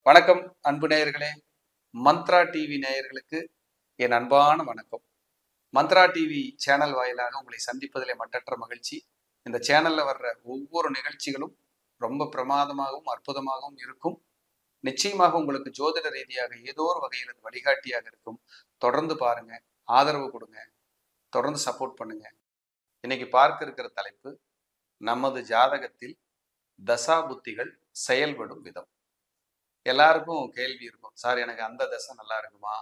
வணக்கம் அன்பு நேயர்களே. மந்த்ரா டிவி நேயர்களுக்கு என் அன்பான வணக்கம். மந்த்ரா டிவி சேனல் வாயிலாக உங்களை சந்திப்பதிலே மட்டற்ற மகிழ்ச்சி. இந்த சேனல்ல வர்ற ஒவ்வொரு நிகழ்ச்சிகளும் ரொம்ப பிரமாதமாகவும் அற்புதமாகவும் இருக்கும். நிச்சயமாக உங்களுக்கு ஜோதிட ரீதியாக ஏதோ ஒரு வகையில் அது வழிகாட்டியாக இருக்கும். தொடர்ந்து பாருங்க, ஆதரவு கொடுங்க, தொடர்ந்து சப்போர்ட் பண்ணுங்க. இன்னைக்கு பார்க்க இருக்கிற தலைப்பு, நமது ஜாதகத்தில் தசா புத்திகள் செயல்படும் விதம். எல்லாருக்கும் கேள்வி இருக்கும், சார் எனக்கு அந்த தசை நல்லா இருக்குமா,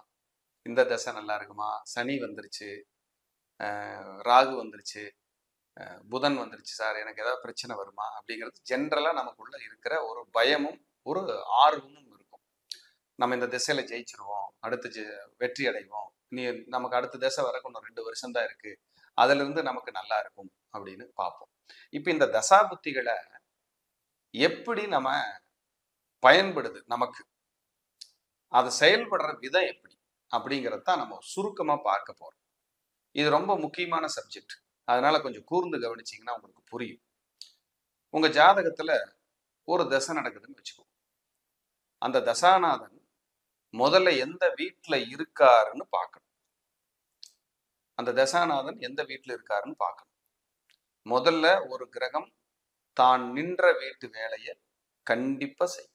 இந்த தசை நல்லா இருக்குமா, சனி வந்துருச்சு, ராகு வந்துருச்சு, புதன் வந்துருச்சு, சார் எனக்கு ஏதாவது பிரச்சனை வருமா அப்படிங்கிறது ஜென்ரலா நமக்குள்ள இருக்கிற ஒரு பயமும் ஒரு ஆர்வமும் இருக்கும். நம்ம இந்த திசையில ஜெயிச்சிருவோம், அடுத்து வெற்றி அடைவோம், நமக்கு அடுத்த திசை வரக்கு இன்னும் 2 வருஷம் தான் இருக்கு, அதுல இருந்து நமக்கு நல்லா இருக்கும் அப்படின்னு பார்ப்போம். இப்ப இந்த தசா புத்திகளை எப்படி நம்ம பயன்படுது, நமக்கு அது செயல்படுற விதம் எப்படி அப்படிங்கிறத நம்ம சுருக்கமா பார்க்க போறோம். இது ரொம்ப முக்கியமான சப்ஜெக்ட், அதனால கொஞ்சம் கூர்ந்து கவனிச்சீங்கன்னா உங்களுக்கு புரியும். உங்க ஜாதகத்துல ஒரு தசை நடக்குதுன்னு வச்சுக்கோ. அந்த தசாநாதன் முதல்ல எந்த வீட்டுல இருக்காருன்னு பார்க்கணும். அந்த தசாநாதன் எந்த வீட்டுல இருக்காருன்னு பார்க்கணும். முதல்ல ஒரு கிரகம் தான் நின்ற வீட்டு வேலையை கண்டிப்பா செய்யும்.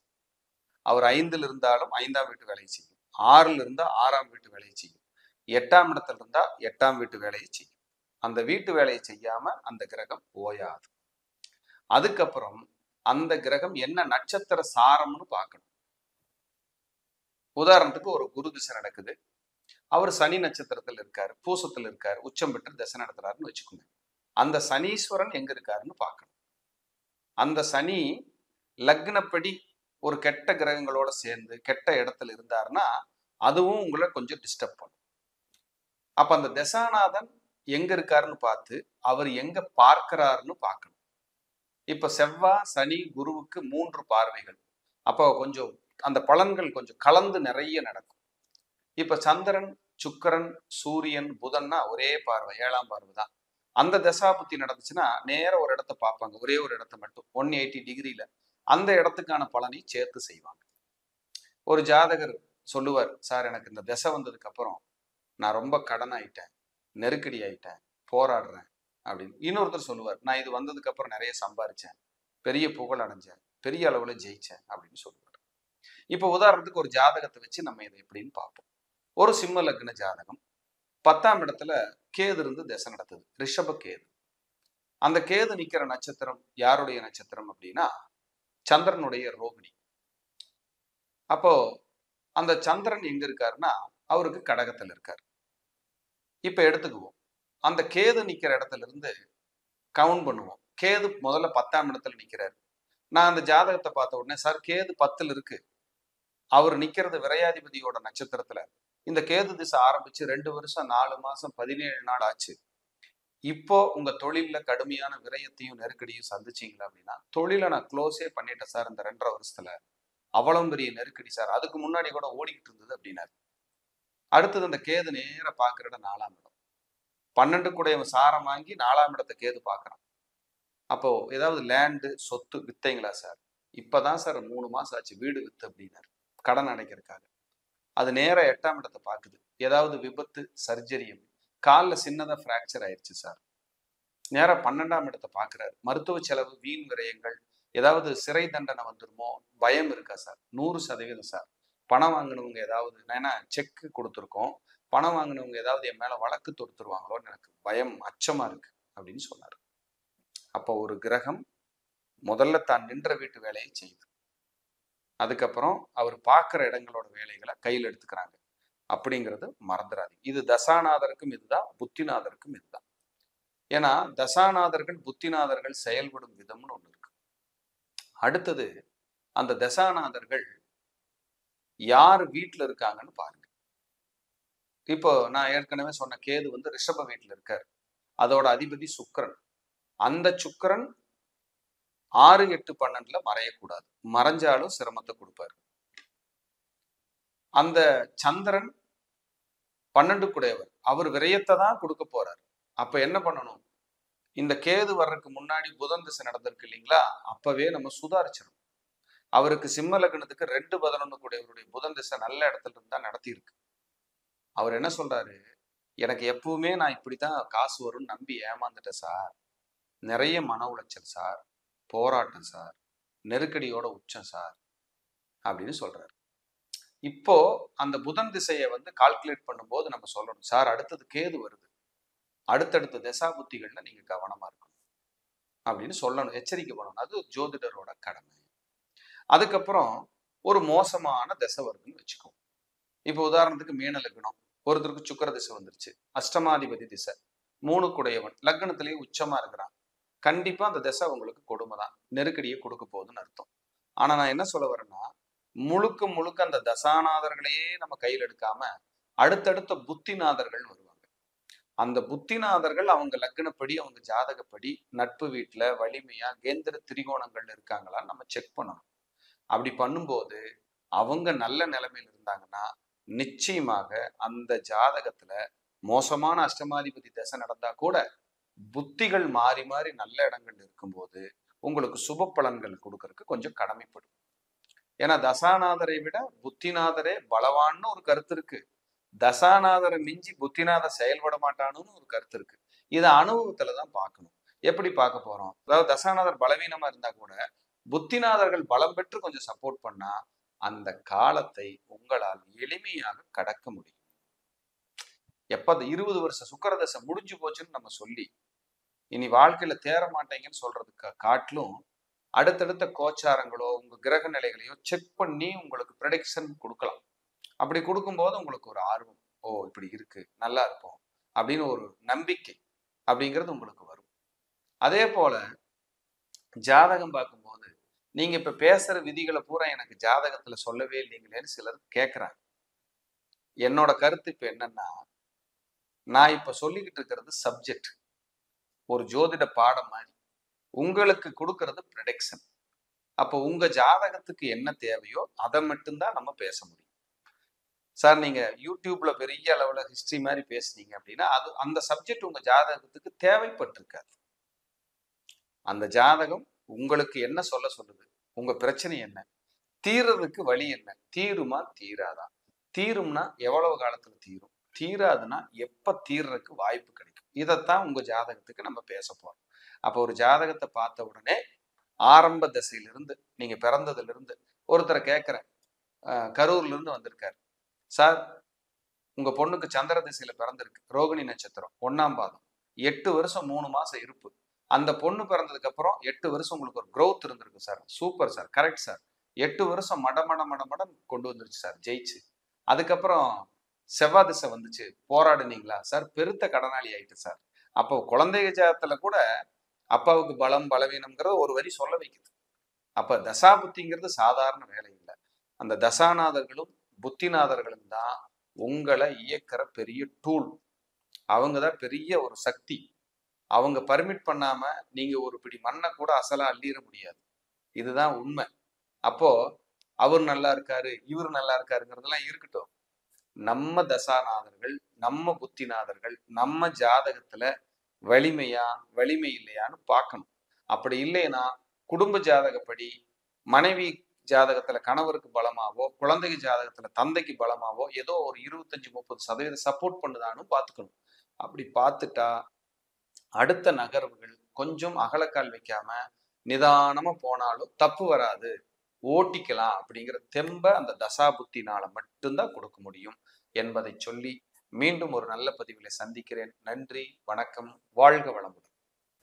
அவர் 5ல் இருந்தாலும் 5ஆம் வீட்டு வேலையை செய்யும், 6ல் இருந்தா 6ஆம் வீட்டு வேலையை செய்யும், 8ஆம் இடத்துல இருந்தா 8ஆம் வீட்டு வேலையை செய்யும். அந்த வீட்டு வேலையை செய்யாம அந்த கிரகம் ஓயாது. அதுக்கப்புறம் அந்த கிரகம் என்ன நட்சத்திர சாரம்னு பார்க்கணும். உதாரணத்துக்கு ஒரு குரு திசை நடக்குது, அவர் சனி நட்சத்திரத்தில் இருக்காரு, பூசத்துல இருக்காரு, உச்சம் பெற்று திசை நடத்துறாருன்னு வச்சுக்கோங்க. அந்த சனீஸ்வரன் எங்க இருக்காருன்னு பார்க்கணும். அந்த சனி லக்னப்படி ஒரு கெட்ட கிரகங்களோட சேர்ந்து கெட்ட இடத்துல இருந்தாருன்னா அதுவும் உங்களை கொஞ்சம் டிஸ்டர்ப் பண்ணும். அப்ப அந்த தசாநாதன் எங்க இருக்காருன்னு பார்த்து அவர் எங்க பார்க்கிறாருன்னு பார்க்கணும். இப்ப செவ்வாய் சனி குருவுக்கு 3 பார்வைகள், அப்போ கொஞ்சம் அந்த பலன்கள் கொஞ்சம் கலந்து நிறைய நடக்கும். இப்ப சந்திரன் சுக்கிரன் சூரியன் புதன்னா ஒரே பார்வை, 7ஆம் பார்வை தான். அந்த தசாபுத்தி நடந்துச்சுன்னா நேர ஒரு இடத்த பார்ப்பாங்க, ஒரே ஒரு இடத்த மட்டும் 180 டிகிரியில அந்த இடத்துக்கான பலனை சேர்த்து செய்வாங்க. ஒரு ஜாதகர் சொல்லுவார், சார் எனக்கு இந்த தசை வந்ததுக்கு அப்புறம் நான் ரொம்ப கடன் ஆயிட்டேன், நெருக்கடி ஆயிட்டேன், போராடுறேன் அப்படின்னு. இன்னொருத்தர் சொல்லுவார், நான் இது வந்ததுக்கு அப்புறம் நிறைய சம்பாரிச்சேன், பெரிய புகழ் அடைஞ்சேன், பெரிய அளவுல ஜெயிச்சேன் அப்படின்னு சொல்லுவார். இப்ப உதாரணத்துக்கு ஒரு ஜாதகத்தை வச்சு நம்ம இதை எப்படின்னு பார்ப்போம். ஒரு சிம்ம லக்ன ஜாதகம், 10ஆம் இடத்துல கேது இருந்து தசை நடத்துது, ரிஷப கேது. அந்த கேது நிக்கிற நட்சத்திரம் யாருடைய நட்சத்திரம் அப்படின்னா சந்திரனுடைய ரோகிணி. அப்போ அந்த சந்திரன் எங்க இருக்காருன்னா அவருக்கு கடகத்துல இருக்காரு. இப்ப எடுத்துக்குவோம், அந்த கேது நிக்கிற இடத்துல இருந்து கவுண்ட் பண்ணுவோம். கேது முதல்ல 10ஆம் இடத்துல நிக்கிறாரு. நான் அந்த ஜாதகத்தை பார்த்த உடனே, சார் கேது 10ல் இருக்கு, அவர் நிக்கிறது விரையாதிபதியோட நட்சத்திரத்துல, இந்த கேது திசை ஆரம்பிச்சு 2 வருஷம் 4 மாசம் 17 நாள் ஆச்சு, இப்போ உங்க தொழில கடுமையான விரயத்தையும் நெருக்கடியும் சந்திச்சீங்களா அப்படின்னா, தொழிலை நான் க்ளோஸே பண்ணிட்டேன் சார் இந்த 2.5 வருஷத்துல, அவ்வளவு பெரிய நெருக்கடி சார், அதுக்கு முன்னாடி கூட ஓடிக்கிட்டு இருந்தது அப்படின்னாரு. அடுத்தது அந்த கேது நேர பாக்குற இடம் 4ஆம் இடம், 12 கூடையவன் சாரம் வாங்கி 4ஆம் இடத்தை கேது பாக்குறான். அப்போ ஏதாவது லேண்டு சொத்து வித்தீங்களா சார்? இப்பதான் சார் 3 மாசம் ஆச்சு வீடு வித்து அப்படின்னாரு, கடன் அடைக்கிறதுக்காக. அது நேர 8ஆம் இடத்தை பாக்குது, ஏதாவது விபத்து சர்ஜரி, காலில் சின்னதா பிராக்சர் ஆயிடுச்சு சார். நேரா 12ஆம் இடத்தை பாக்குறாரு, மருத்துவ செலவு வீண் விரயங்கள், ஏதாவது சிறை தண்டனை வந்துருமோ பயம் இருக்கா சார்? 100% சார். பணம் வாங்கினவங்க ஏதாவது, ஏன்னா செக் கொடுத்துருக்கோம், பணம் வாங்கினவங்க ஏதாவது என் மேல வழக்கு தொடுத்துருவாங்களோன்னு எனக்கு பயம், அச்சமா இருக்கு அப்படின்னு சொன்னார். அப்போ ஒரு கிரகம் முதல்ல தான் நின்ற வீட்டு வேலையை செய்யுது, அதுக்கப்புறம் அவர் பார்க்குற இடங்களோட வேலைகளை கையில் எடுத்துக்கிறாங்க அப்படிங்கிறது மறந்துடாது. இது தசாநாதருக்கும் இதுதான், புத்திநாதருக்கும் இதுதான். ஏன்னா தசாநாதர்கள் புத்திநாதர்கள் செயல்படும் விதம்னு ஒண்ணு இருக்கு. அடுத்தது அந்த தசாநாதர்கள் யார் வீட்டுல இருக்காங்கன்னு பாருங்க. இப்போ நான் ஏற்கனவே சொன்ன கேது வந்து ரிஷப வீட்டுல இருக்காரு, அதோட அதிபதி சுக்கிரன். அந்த சுக்கிரன் 6, 8, 12ல மறையக்கூடாது, மறைஞ்சாலும் சிரமத்தை கொடுப்பாரு. அந்த சந்திரன் 12 கூடையவர், அவர் விரயத்தை தான் கொடுக்க போறாரு. அப்ப என்ன பண்ணணும், இந்த கேது வர்றதுக்கு முன்னாடி புதன் திசை நடந்திருக்கு இல்லைங்களா, அப்பவே நம்ம சுதாரிச்சிடும். அவருக்கு சிம்ம லக்னத்துக்கு 2-11 கூடியவருடைய புதன் திசை நல்ல இடத்துல இருந்தா நடத்தி இருக்கு. அவர் என்ன சொல்றாரு, எனக்கு எப்பவுமே நான் இப்படித்தான் காசு வரும்னு நம்பி ஏமாந்துட்டேன் சார். நிறைய மன உளைச்சல் சார், போராட்டம் சார், நெருக்கடியோட உச்சம் சார் அப்படின்னு சொல்றாரு. இப்போ அந்த புதன் திசையை கால்குலேட் பண்ணும்போது நம்ம சொல்லணும், சார் அடுத்தது கேது வருது, அடுத்தடுத்த திசா புத்திகள்ல நீங்க கவனமா இருக்கணும் அப்படின்னு சொல்லணும், எச்சரிக்கை பண்ணணும். அது ஜோதிடரோட கடமை. அதுக்கப்புறம் ஒரு மோசமான திசை வருதுன்னு வச்சுக்கோ. இப்போ உதாரணத்துக்கு மீன லக்னம், ஒருத்தருக்கு சுக்கிர திசை வந்துருச்சு, அஷ்டமாதிபதி திசை, 3 குடையவன், லக்னத்திலேயே உச்சமா இருக்கிறான். கண்டிப்பா அந்த திசை உங்களுக்கு கொடுமை தான், நெருக்கடியை கொடுக்க போகுதுன்னு அர்த்தம். ஆனா நான் என்ன சொல்ல வரேன்னா, முழுக்க முழுக்க அந்த தசாநாதர்களையே நம்ம கையில் எடுக்காம அடுத்தடுத்த புத்திநாதர்கள் வருவாங்க. அந்த புத்திநாதர்கள் அவங்க லக்னப்படி, அவங்க ஜாதகப்படி நட்பு வீட்டுல வலிமையா கேந்திர திரிகோணங்கள்ல இருக்காங்களான்னு நம்ம செக் பண்ணணும். அப்படி பண்ணும்போது அவங்க நல்ல நிலைமையில இருந்தாங்கன்னா நிச்சயமாக அந்த ஜாதகத்துல மோசமான அஷ்டமாதிபதி தசை நடந்தா கூட புத்திகள் மாறி மாறி நல்ல இடங்கள் இருக்கும்போது உங்களுக்கு சுப பலன்கள் கொடுக்கறதுக்கு கொஞ்சம் கடமைப்படும். ஏன்னா தசாநாதரை விட புத்திநாதரே பலவான்னு ஒரு கருத்து இருக்கு, தசாநாதரை மிஞ்சி புத்திநாதர் செயல்பட மாட்டானுன்னு ஒரு கருத்து இருக்கு. இதை அனுபவத்துலதான் பார்க்கணும். எப்படி பார்க்க போறோம், அதாவது தசாநாதர் பலவீனமா இருந்தா கூட புத்திநாதர்கள் பலம் பெற்று கொஞ்சம் சப்போர்ட் பண்ணா அந்த காலத்தை உங்களால் எளிமையாக கடக்க முடியும். எப்ப 20 வருஷ சுக்கிரதசை முடிஞ்சு போச்சுன்னு நம்ம சொல்லி இனி வாழ்க்கையில தேர மாட்டேங்கன்னு சொல்றதுக்கு காட்டிலும் அடுத்தடுத்த கோச்சாரங்களோ உங்க கிரக நிலைகளையோ செக் பண்ணி உங்களுக்கு ப்ரெடிக்ஷன் கொடுக்கலாம். அப்படி கொடுக்கும்போது உங்களுக்கு ஒரு ஆர்வம், ஓ இப்படி இருக்கு, நல்லா இருக்கும் அப்படின்னு ஒரு நம்பிக்கை அப்படிங்கிறது உங்களுக்கு வரும். அதே போல ஜாதகம் பார்க்கும்போது நீங்க இப்ப பேசுற விதிகளை பூரா எனக்கு ஜாதகத்துல சொல்லவே இல்லைங்களேன்னு சிலர் கேட்கிறாங்க. என்னோட கருத்து இப்ப என்னன்னா, நான் இப்ப சொல்லிக்கிட்டு இருக்கிறது சப்ஜெக்ட், ஒரு ஜோதிட பாடம் மாதிரி. உங்களுக்கு கொடுக்கறது ப்ரெடிக்ஷன். அப்போ உங்க ஜாதகத்துக்கு என்ன தேவையோ அதை மட்டும்தான் நம்ம பேச முடியும். சார் நீங்க யூடியூப்ல பெரிய அளவுல ஹிஸ்டரி மாதிரி பேசுனீங்க அப்படின்னா அது அந்த சப்ஜெக்ட் உங்க ஜாதகத்துக்கு தேவைப்பட்டிருக்காது. அந்த ஜாதகம் உங்களுக்கு என்ன சொல்ல சொல்லுது, உங்க பிரச்சனை என்ன, தீர்றதுக்கு வழி என்ன, தீருமா தீராதா, தீரும்னா எவ்வளவு காலத்துல தீரும், தீராதுன்னா எப்ப தீர்றதுக்கு வாய்ப்பு கிடைக்கும், இதைத்தான் உங்க ஜாதகத்துக்கு நம்ம பேச போறோம். அப்போ ஒரு ஜாதகத்தை பார்த்த உடனே ஆரம்ப திசையிலிருந்து நீங்க பிறந்ததுல இருந்து ஒருத்தரை கேட்கிறேன், கரூர்ல இருந்து வந்திருக்காரு, சார் உங்க பொண்ணுக்கு சந்திர திசையில பிறந்திருக்கு, ரோகிணி நட்சத்திரம் 1ஆம் பாதம், 8 வருஷம் 3 மாசம் இருப்பு, அந்த பொண்ணு பிறந்ததுக்கு அப்புறம் 8 வருஷம் உங்களுக்கு ஒரு growth இருந்திருக்கு sir, super sir, correct sir, 8 வருஷம் மடம் கொண்டு வந்துருச்சு சார் ஜெயிச்சு. அதுக்கப்புறம் செவ்வாய் திசை வந்துச்சு, போராடுனீங்களா சார், பெருத்த கடனாளி ஆயிட்டு சார். அப்போ குழந்தை ஜாதகத்துல கூட அப்பாவுக்கு பலம் பலவீனம்ங்கிறத ஒரு வரி சொல்ல வைக்குது. அப்ப தசாபுத்திங்கிறது சாதாரண வேலை இல்லை. அந்த தசாநாதர்களும் புத்திநாதர்களும் தான் உங்களை இயக்கிற பெரிய டூல். அவங்கதான் பெரிய ஒரு சக்தி. அவங்க பர்மிட் பண்ணாம நீங்க ஒரு பிடி மண்ணை கூட அசலா அள்ளிட முடியாது. இதுதான் உண்மை. அப்போ அவர் நல்லா இருக்காரு, இவர் நல்லா இருக்காருங்கிறதெல்லாம் இருக்கட்டும். நம்ம தசாநாதர்கள், நம்ம புத்திநாதர்கள் நம்ம ஜாதகத்துல வலிமையா வலிமை இல்லையான்னு பார்க்கணும். அப்படி இல்லைன்னா குடும்ப ஜாதகப்படி மனைவி ஜாதகத்துல கணவருக்கு பலமாவோ, குழந்தைக்கு ஜாதகத்துல தந்தைக்கு பலமாவோ ஏதோ ஒரு 25-30% சப்போர்ட் பண்ணுதான்னு பார்த்துக்கணும். அப்படி பார்த்துட்டா அடுத்த நகர்வுகள் கொஞ்சம் அகலக்கால் வைக்காம நிதானமா போனாலும் தப்பு வராது, ஓட்டிக்கலாம் அப்படிங்கிற தெம்ப அந்த தசாபுத்தினால மட்டும்தான் கொடுக்க முடியும் என்பதை சொல்லி மீண்டும் ஒரு நல்ல பதிவில் சந்திக்கிறேன். நன்றி, வணக்கம், வாழ்க வளமுடன்.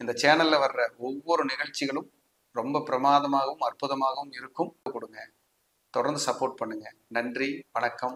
இந்த சேனல்ல வர்ற ஒவ்வொரு நிகழ்ச்சிகளும் ரொம்ப பிரமாதமாகவும் அற்புதமாகவும் இருக்கும். கொடுங்க, தொடர்ந்து சப்போர்ட் பண்ணுங்க. நன்றி, வணக்கம்.